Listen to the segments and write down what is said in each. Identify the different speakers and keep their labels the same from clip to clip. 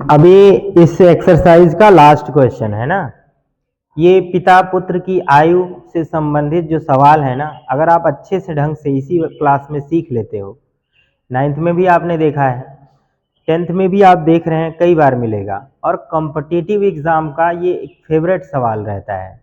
Speaker 1: अभी इस एक्सरसाइज का लास्ट क्वेश्चन है ना, ये पिता पुत्र की आयु से संबंधित जो सवाल है ना, अगर आप अच्छे से ढंग से इसी क्लास में सीख लेते हो, 9th में भी आपने देखा है, 10th में भी आप देख रहे हैं, कई बार मिलेगा। और कॉम्पिटिटिव एग्ज़ाम का ये एक फेवरेट सवाल रहता है।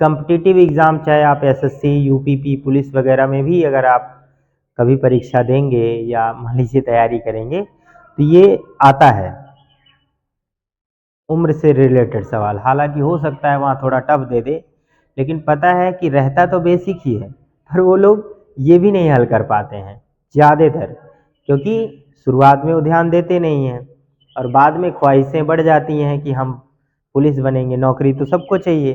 Speaker 1: कॉम्पिटिटिव एग्ज़ाम चाहे आप एसएससी, यूपीपी, पुलिस वगैरह में भी अगर आप कभी परीक्षा देंगे या मान लीजिए तैयारी करेंगे तो ये आता है, उम्र से रिलेटेड सवाल। हालांकि हो सकता है वहाँ थोड़ा टफ दे दे, लेकिन पता है कि रहता तो बेसिक ही है, पर वो लोग ये भी नहीं हल कर पाते हैं ज़्यादातर, क्योंकि शुरुआत में वो ध्यान देते नहीं हैं और बाद में ख्वाहिशें बढ़ जाती हैं कि हम पुलिस बनेंगे, नौकरी तो सबको चाहिए।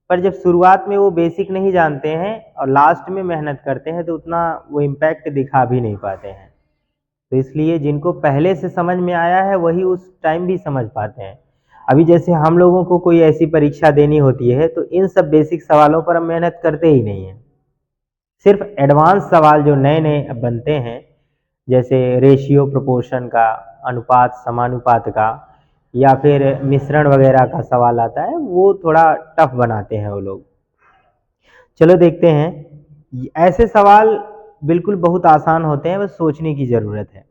Speaker 1: पर जब शुरुआत में वो बेसिक नहीं जानते हैं और लास्ट में मेहनत करते हैं तो उतना वो इम्पैक्ट दिखा भी नहीं पाते हैं। तो इसलिए जिनको पहले से समझ में आया है वही उस टाइम भी समझ पाते हैं। अभी जैसे हम लोगों को कोई ऐसी परीक्षा देनी होती है तो इन सब बेसिक सवालों पर हम मेहनत करते ही नहीं हैं। सिर्फ एडवांस सवाल जो नए नए अब बनते हैं, जैसे रेशियो प्रोपोर्शन का, अनुपात समानुपात का, या फिर मिश्रण वगैरह का सवाल आता है, वो थोड़ा टफ बनाते हैं वो लोग। चलो देखते हैं। ऐसे सवाल बिल्कुल बहुत आसान होते हैं, बस सोचने की ज़रूरत है।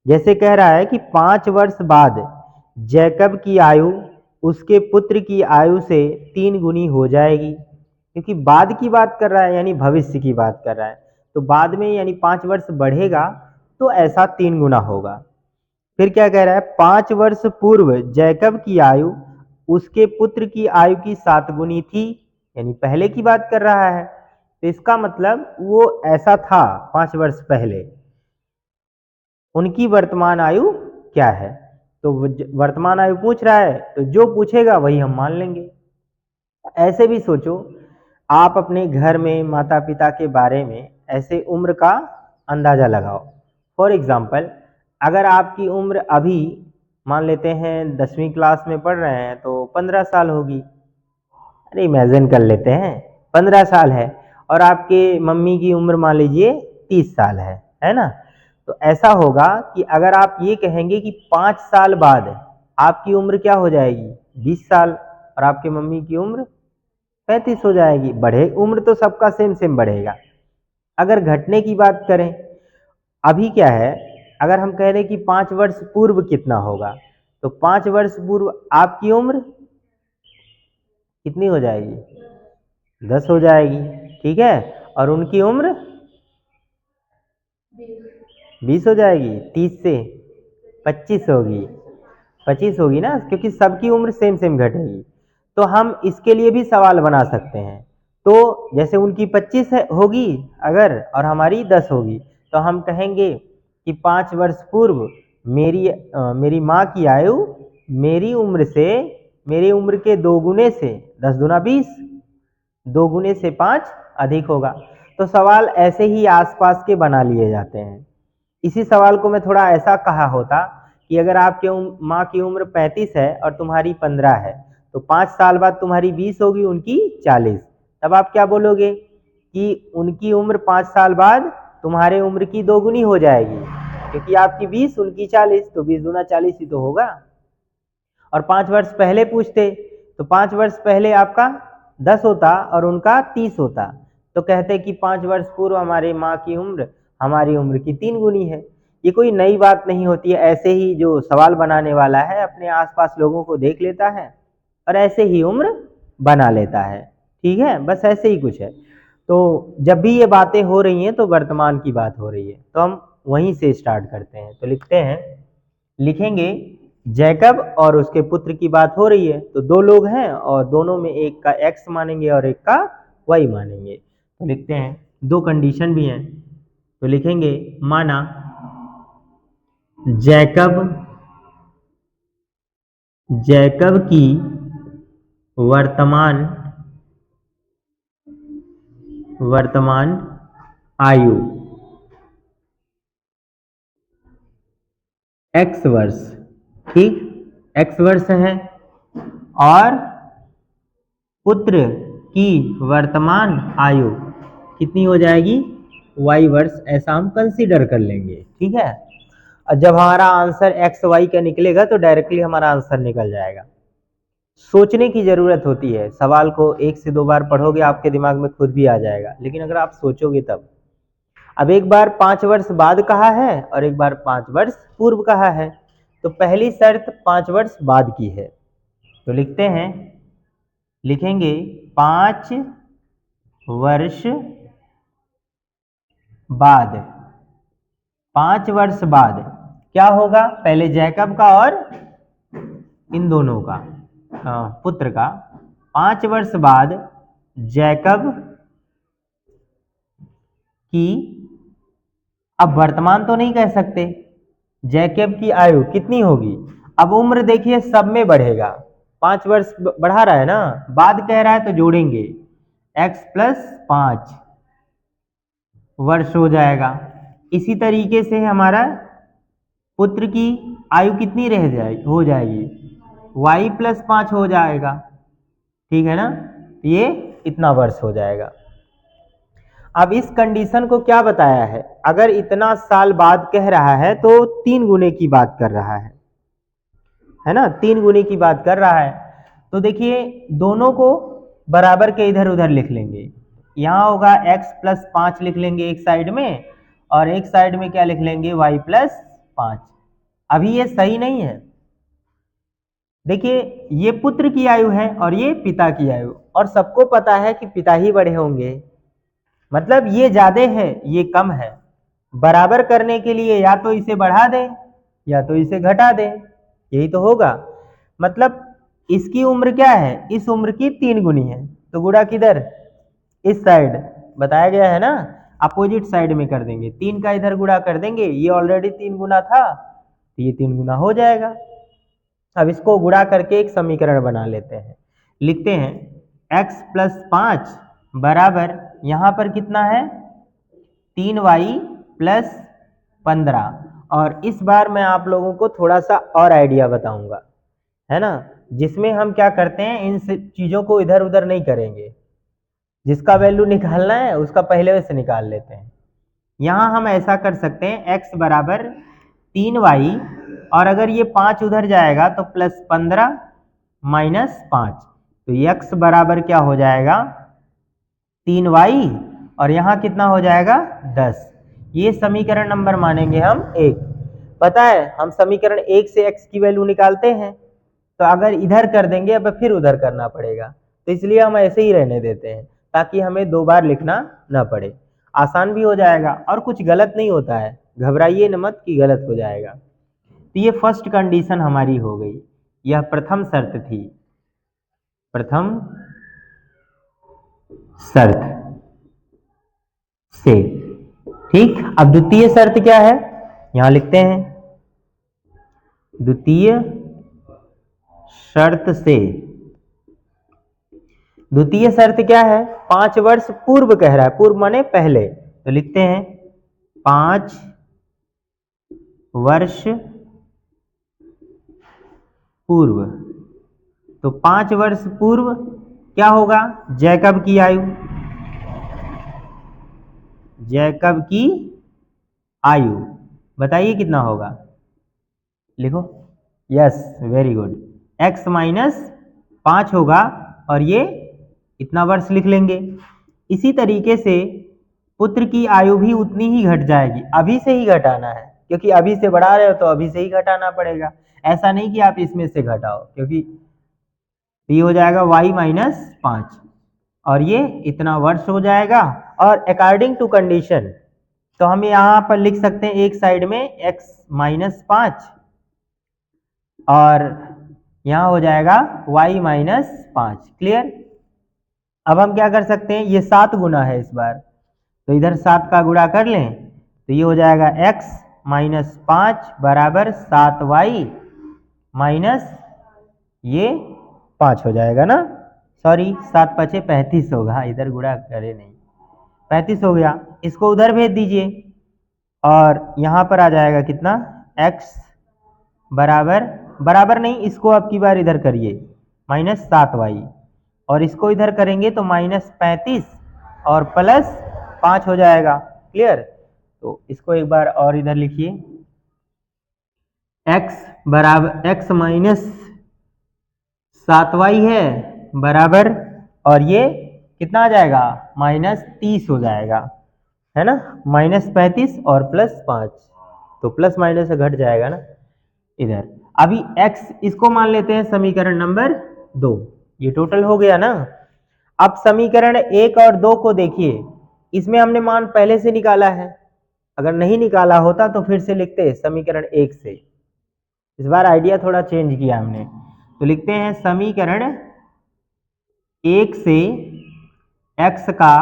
Speaker 1: जैसे कह रहा है कि 5 वर्ष बाद जैकब की आयु उसके पुत्र की आयु से 3 गुनी हो जाएगी, क्योंकि बाद की बात कर रहा है, यानी भविष्य की बात कर रहा है। तो बाद में यानी 5 वर्ष बढ़ेगा तो ऐसा 3 गुना होगा। फिर क्या कह रहा है, 5 वर्ष पूर्व जैकब की आयु उसके पुत्र की आयु की 7 गुनी थी, यानी पहले की बात कर रहा है। तो इसका मतलब वो ऐसा था 5 वर्ष पहले। उनकी वर्तमान आयु क्या है? तो वर्तमान आयु पूछ रहा है, तो जो पूछेगा वही हम मान लेंगे। ऐसे भी सोचो, आप अपने घर में माता पिता के बारे में ऐसे उम्र का अंदाज़ा लगाओ। फॉर एग्ज़ाम्पल, अगर आपकी उम्र अभी मान लेते हैं 10वीं क्लास में पढ़ रहे हैं तो 15 साल होगी। अरे इमेजिन कर लेते हैं, 15 साल है और आपके मम्मी की उम्र मान लीजिए 30 साल है ना? तो ऐसा होगा कि अगर आप ये कहेंगे कि 5 साल बाद आपकी उम्र क्या हो जाएगी, 20 साल, और आपके मम्मी की उम्र 35 हो जाएगी। बढ़े, उम्र तो सबका सेम सेम बढ़ेगा। अगर घटने की बात करें, अभी क्या है, अगर हम कह दें कि 5 वर्ष पूर्व कितना होगा, तो 5 वर्ष पूर्व आपकी उम्र कितनी हो जाएगी, 10 हो जाएगी, ठीक है, और उनकी उम्र 20 हो जाएगी, 30 से 25 होगी, 25 होगी ना, क्योंकि सबकी उम्र सेम सेम घटेगी। तो हम इसके लिए भी सवाल बना सकते हैं। तो जैसे उनकी 25 होगी अगर, और हमारी 10 होगी, तो हम कहेंगे कि 5 वर्ष पूर्व मेरी माँ की आयु मेरी उम्र से, मेरी उम्र के 2 गुने से, 10 दूना 20, 2 गुने से 5 अधिक होगा। तो सवाल ऐसे ही आसपास के बना लिए जाते हैं। इसी सवाल को मैं थोड़ा ऐसा कहा होता कि अगर आपके माँ की उम्र 35 है और तुम्हारी 15 है, तो 5 साल बाद तुम्हारी 20 होगी, उनकी 40। तब आप क्या बोलोगे कि उनकी उम्र 5 साल बाद तुम्हारे उम्र की 2 गुनी हो जाएगी, क्योंकि आपकी 20 उनकी 40, तो 20 दूना 40 ही तो होगा। और 5 वर्ष पहले पूछते तो 5 वर्ष पहले आपका 10 होता और उनका 30 होता, तो कहते कि 5 वर्ष पूर्व हमारे माँ की उम्र हमारी उम्र की 3 गुनी है। ये कोई नई बात नहीं होती है, ऐसे ही जो सवाल बनाने वाला है अपने आसपास लोगों को देख लेता है और ऐसे ही उम्र बना लेता है, ठीक है, बस ऐसे ही कुछ है। तो जब भी ये बातें हो रही हैं तो वर्तमान की बात हो रही है, तो हम वहीं से स्टार्ट करते हैं। तो लिखते हैं, लिखेंगे जैकब और उसके पुत्र की बात हो रही है, तो 2 लोग हैं और दोनों में एक का x मानेंगे और एक का y मानेंगे। तो लिखते हैं, 2 कंडीशन भी हैं, तो लिखेंगे माना जैकब की वर्तमान आयु x वर्ष, ठीक, x वर्ष है, और पुत्र की वर्तमान आयु कितनी हो जाएगी, y वर्ष, ऐसा हम कंसीडर कर लेंगे, ठीक है। और जब हमारा आंसर एक्स वाई का निकलेगा तो डायरेक्टली हमारा आंसर निकल जाएगा। सोचने की जरूरत होती है, सवाल को 1 से 2 बार पढ़ोगे आपके दिमाग में खुद भी आ जाएगा, लेकिन अगर आप सोचोगे तब। अब एक बार 5 वर्ष बाद कहा है और एक बार 5 वर्ष पूर्व कहा है, तो पहली शर्त 5 वर्ष बाद की है, तो लिखते हैं, लिखेंगे 5 वर्ष बाद। 5 वर्ष बाद क्या होगा, पहले जैकब का और इन दोनों का पुत्र का। 5 वर्ष बाद जैकब की, अब वर्तमान तो नहीं कह सकते, जैकब की आयु कितनी होगी। अब उम्र देखिए सब में बढ़ेगा, 5 वर्ष बढ़ा रहा है ना, बाद कह रहा है तो जोड़ेंगे x + 5 वर्ष हो जाएगा। इसी तरीके से हमारा पुत्र की आयु कितनी हो जाएगी, y + 5 हो जाएगा, ठीक है ना, ये इतना वर्ष हो जाएगा। अब इस कंडीशन को क्या बताया है, अगर इतना साल बाद कह रहा है तो 3 गुने की बात कर रहा है ना, 3 गुने की बात कर रहा है। तो देखिए दोनों को बराबर के इधर उधर लिख लेंगे, यहाँ होगा x + 5 लिख लेंगे एक साइड में, और एक साइड में क्या लिख लेंगे, y + 5। अभी ये सही नहीं है, देखिए ये पुत्र की आयु है और ये पिता की आयु, और सबको पता है कि पिता ही बड़े होंगे, मतलब ये ज्यादा है ये कम है। बराबर करने के लिए या तो इसे बढ़ा दें या तो इसे घटा दें, यही तो होगा। मतलब इसकी उम्र क्या है, इस उम्र की 3 गुनी है, तो गुणा किधर, इस साइड बताया गया है ना, अपोजिट साइड में कर देंगे, 3 का इधर गुणा कर देंगे, ये ऑलरेडी 3 गुना था तो ये 3 गुना हो जाएगा। अब इसको गुणा करके एक समीकरण बना लेते हैं, लिखते हैं x + 5 बराबर, यहाँ पर कितना है 3y + 15। और इस बार मैं आप लोगों को थोड़ा सा और आइडिया बताऊंगा, है ना, जिसमें हम क्या करते हैं, इन चीज़ों को इधर उधर नहीं करेंगे, जिसका वैल्यू निकालना है उसका पहले से निकाल लेते हैं। यहाँ हम ऐसा कर सकते हैं, x बराबर 3y, और अगर ये 5 उधर जाएगा तो +15 - 5, तो x बराबर क्या हो जाएगा 3y, और यहाँ कितना हो जाएगा 10। ये समीकरण नंबर मानेंगे हम 1। पता है हम समीकरण 1 से x की वैल्यू निकालते हैं, तो अगर इधर कर देंगे अब फिर उधर करना पड़ेगा, तो इसलिए हम ऐसे ही रहने देते हैं ताकि हमें 2 बार लिखना ना पड़े, आसान भी हो जाएगा और कुछ गलत नहीं होता है, घबराइए न मत कि गलत हो जाएगा। तो ये फर्स्ट कंडीशन हमारी हो गई, यह प्रथम शर्त थी, प्रथम शर्त से, ठीक। अब द्वितीय शर्त क्या है, यहां लिखते हैं, द्वितीय शर्त से, द्वितीय शर्त क्या है, 5 वर्ष पूर्व कह रहा है, पूर्व माने पहले, तो लिखते हैं 5 वर्ष पूर्व। तो 5 वर्ष पूर्व क्या होगा, जैकब की आयु, जैकब की आयु बताइए कितना होगा, लिखो, यस वेरी गुड, x - 5 होगा, और ये इतना वर्ष लिख लेंगे। इसी तरीके से पुत्र की आयु भी उतनी ही घट जाएगी, अभी से ही घटाना है, क्योंकि अभी से बढ़ा रहे हो तो अभी से ही घटाना पड़ेगा, ऐसा नहीं कि आप इसमें से घटाओ, क्योंकि ये हो जाएगा y - 5, और ये इतना वर्ष हो जाएगा। और अकॉर्डिंग टू कंडीशन, तो हम यहाँ पर लिख सकते हैं एक साइड में x - 5, और यहाँ हो जाएगा y - 5, क्लियर। अब हम क्या कर सकते हैं, ये 7 गुना है इस बार, तो इधर 7 का गुणा कर लें, तो ये हो जाएगा x - 5 बराबर 7y माइनस ये 5 हो जाएगा ना, सॉरी 7 × 5 = 35 होगा, इधर गुणा करे नहीं, 35 हो गया, इसको उधर भेज दीजिए, और यहाँ पर आ जाएगा कितना, x बराबर नहीं, इसको अब की बार इधर करिए -7y, और इसको इधर करेंगे तो -35 और +5 हो जाएगा, क्लियर। तो इसको एक बार और इधर लिखिए, x बराबर x माइनस 7y है बराबर, और ये कितना आ जाएगा -30 हो जाएगा, है ना, -35 और +5, तो प्लस माइनस से घट जाएगा ना इधर। अभी x इसको मान लेते हैं समीकरण नंबर 2, ये टोटल हो गया ना। अब समीकरण 1 और 2 को देखिए, इसमें हमने मान पहले से निकाला है, अगर नहीं निकाला होता तो फिर से लिखते समीकरण 1 से। इस बार आइडिया थोड़ा चेंज किया हमने, तो लिखते हैं समीकरण 1 से x का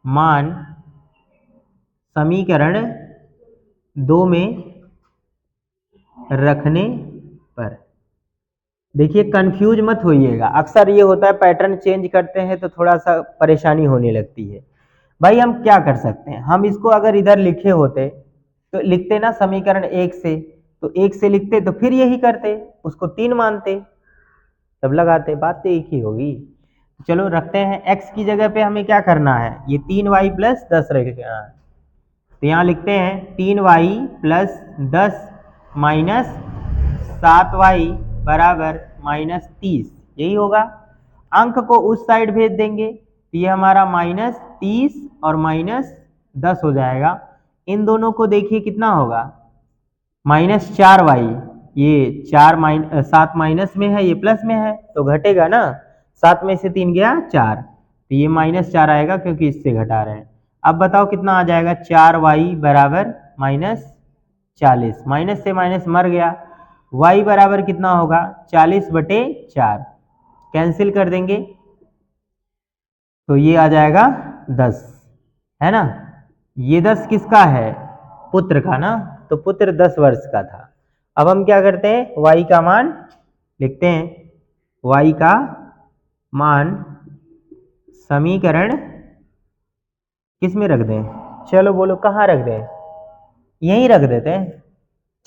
Speaker 1: मान समीकरण 2 में रखने पर। देखिए कंफ्यूज मत होइएगा, अक्सर ये होता है पैटर्न चेंज करते हैं तो थोड़ा सा परेशानी होने लगती है। भाई हम क्या कर सकते हैं, हम इसको अगर इधर लिखे होते तो लिखते ना समीकरण 1 से, तो 1 से लिखते तो फिर यही करते, उसको 3 मानते, तब लगाते, बात तो एक ही होगी। चलो रखते हैं, x की जगह पे हमें क्या करना है, ये 3y + 10 रखना है, तो यहाँ लिखते हैं 3y + 10 माइनस 7y बराबर -30, यही होगा। अंक को उस साइड भेज देंगे तो ये हमारा -30 और -10 हो जाएगा। इन दोनों को देखिए कितना होगा, -4y, ये 7 माइनस में है, ये प्लस में है, तो घटेगा ना, 7 में से 3 गया 4, तो ये -4 आएगा क्योंकि इससे घटा रहे हैं। अब बताओ कितना आ जाएगा, 4y बराबर -40, माइनस से माइनस मर गया, y बराबर कितना होगा 40/4, कैंसिल कर देंगे तो ये आ जाएगा 10, है ना। ये 10 किसका है, पुत्र का ना, तो पुत्र 10 वर्ष का था। अब हम क्या करते हैं, y का मान लिखते हैं, y का मान समीकरण किस में रख दें, चलो बोलो कहाँ रख दें, यहीं रख देते हैं,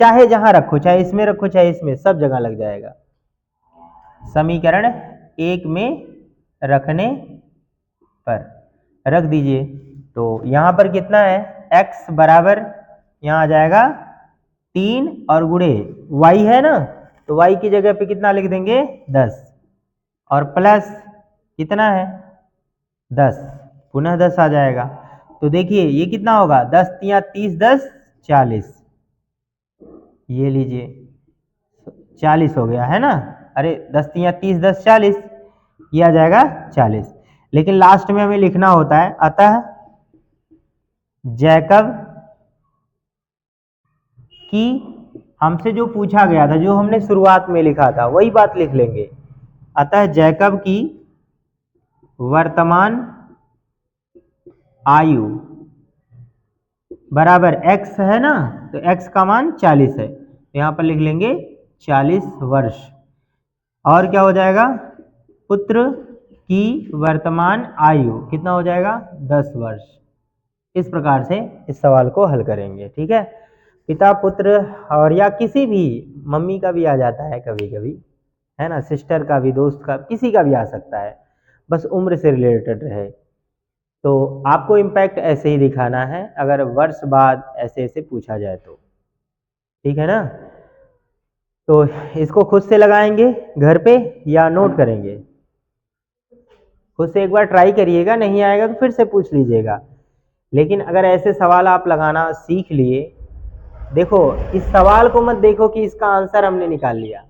Speaker 1: चाहे जहां रखो, चाहे इसमें रखो चाहे इसमें, सब जगह लग जाएगा। समीकरण 1 में रखने पर रख दीजिए, तो यहां पर कितना है, x बराबर यहां आ जाएगा 3 और गुणे y है ना, तो y की जगह पे कितना लिख देंगे 10, और प्लस कितना है 10, पुनः 10 आ जाएगा। तो देखिए ये कितना होगा, 10 × 30 10 40, ये लीजिए 40 हो गया, है ना, अरे 10 × 30 10 40, ये आ जाएगा 40। लेकिन लास्ट में हमें लिखना होता है, अतः जैकब की, हमसे जो पूछा गया था, जो हमने शुरुआत में लिखा था वही बात लिख लेंगे, अतः जैकब की वर्तमान आयु बराबर x है ना, तो x का मान 40 है, तो यहाँ पर लिख लेंगे 40 वर्ष। और क्या हो जाएगा, पुत्र की वर्तमान आयु कितना हो जाएगा 10 वर्ष। इस प्रकार से इस सवाल को हल करेंगे, ठीक है। पिता पुत्र, और या किसी भी, मम्मी का भी आ जाता है कभी कभी, है ना, सिस्टर का भी, दोस्त का, किसी का भी आ सकता है, बस उम्र से रिलेटेड रहे। तो आपको इम्पैक्ट ऐसे ही दिखाना है, अगर वर्ष बाद ऐसे ऐसे पूछा जाए तो, ठीक है ना। तो इसको खुद से लगाएंगे घर पे या नोट करेंगे, खुद से एक बार ट्राई करिएगा, नहीं आएगा तो फिर से पूछ लीजिएगा। लेकिन अगर ऐसे सवाल आप लगाना सीख लिए, देखो इस सवाल को मत देखो कि इसका आंसर हमने निकाल लिया,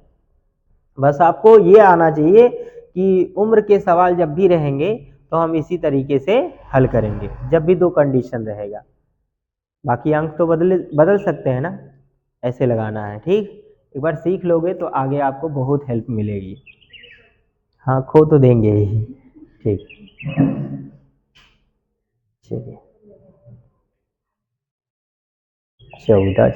Speaker 1: बस आपको ये आना चाहिए कि उम्र के सवाल जब भी रहेंगे तो हम इसी तरीके से हल करेंगे, जब भी 2 कंडीशन रहेगा। बाकी अंक तो बदल सकते हैं ना, ऐसे लगाना है, ठीक। एक बार सीख लोगे तो आगे आपको बहुत हेल्प मिलेगी। हाँ खो तो देंगे ही, ठीक, चलिए 14